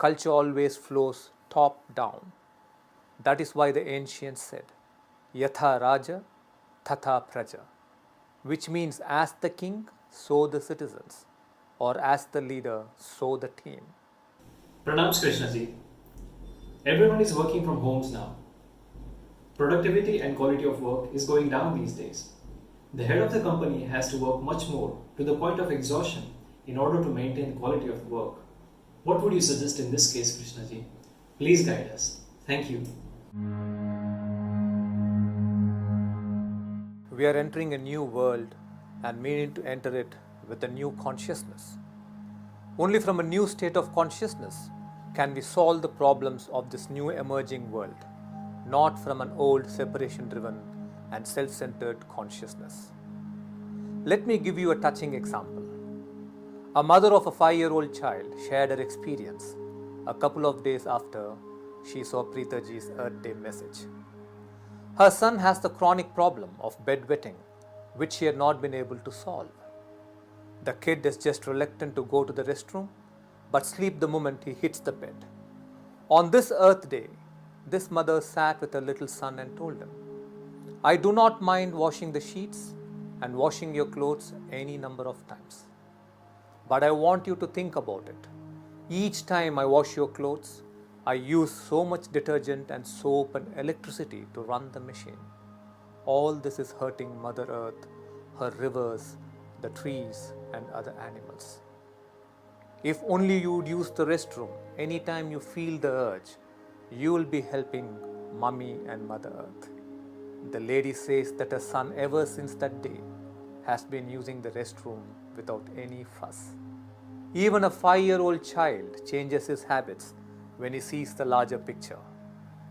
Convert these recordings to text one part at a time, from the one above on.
culture always flows top down. That is why the ancients said, Yatha Raja, Tatha Praja, which means as the king, so the citizens, or as the leader, so the team. Pranams Krishnaji. Everyone is working from homes now. Productivity and quality of work is going down these days. The head of the company has to work much more to the point of exhaustion in order to maintain quality of work. What would you suggest in this case, Krishnaji? Please guide us. Thank you. We are entering a new world and meaning to enter it with a new consciousness. Only from a new state of consciousness can we solve the problems of this new emerging world, not from an old separation driven and self centered consciousness. Let me give you a touching example. A mother of a 5-year-old child shared her experience a couple of days after she saw Preetaji's Earth Day message. Her son has the chronic problem of bedwetting, which she had not been able to solve. The kid is just reluctant to go to the restroom, but sleep the moment he hits the bed. On this Earth Day, this mother sat with her little son and told him, I do not mind washing the sheets and washing your clothes any number of times. But I want you to think about it. Each time I wash your clothes, I use so much detergent and soap and electricity to run the machine. All this is hurting Mother Earth, her rivers, the trees, and other animals. If only you would use the restroom anytime you feel the urge, you will be helping Mummy and Mother Earth. The lady says that her son, ever since that day, has been using the restroom without any fuss. Even a 5-year-old child changes his habits when he sees the larger picture.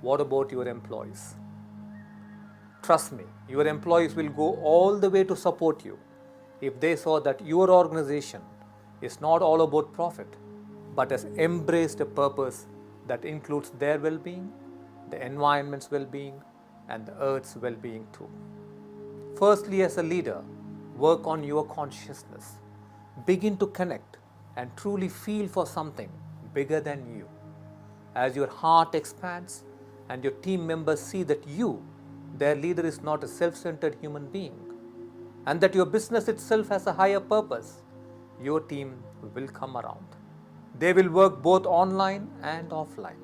What about your employees? Trust me, your employees will go all the way to support you if they saw that your organization is not all about profit, but has embraced a purpose that includes their well-being, the environment's well-being, and the earth's well-being too. Firstly, as a leader, work on your consciousness. Begin to connect and truly feel for something bigger than you. As your heart expands and your team members see that you, their leader, is not a self-centered human being, and that your business itself has a higher purpose, your team will come around. They will work both online and offline.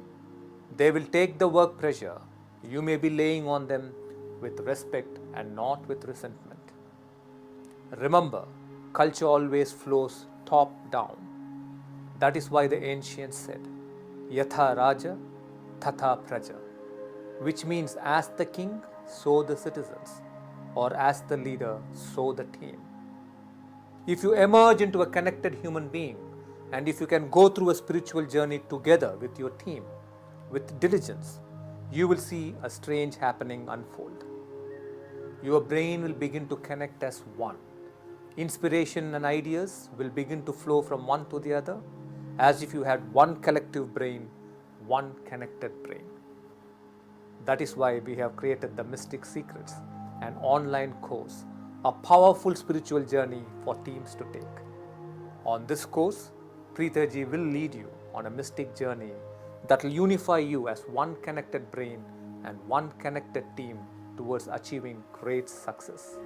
They will take the work pressure you may be laying on them with respect and not with resentment. Remember, culture always flows top down. That is why the ancients said, Yatha Raja, Tatha Praja, which means as the king, so the citizens, or as the leader, so the team. If you emerge into a connected human being, and if you can go through a spiritual journey together with your team, with diligence, you will see a strange happening unfold. Your brain will begin to connect as one. Inspiration and ideas will begin to flow from one to the other, as if you had one collective brain, one connected brain. That is why we have created the Mystic Secrets, an online course, a powerful spiritual journey for teams to take. On this course, Preetaji will lead you on a mystic journey that will unify you as one connected brain and one connected team towards achieving great success.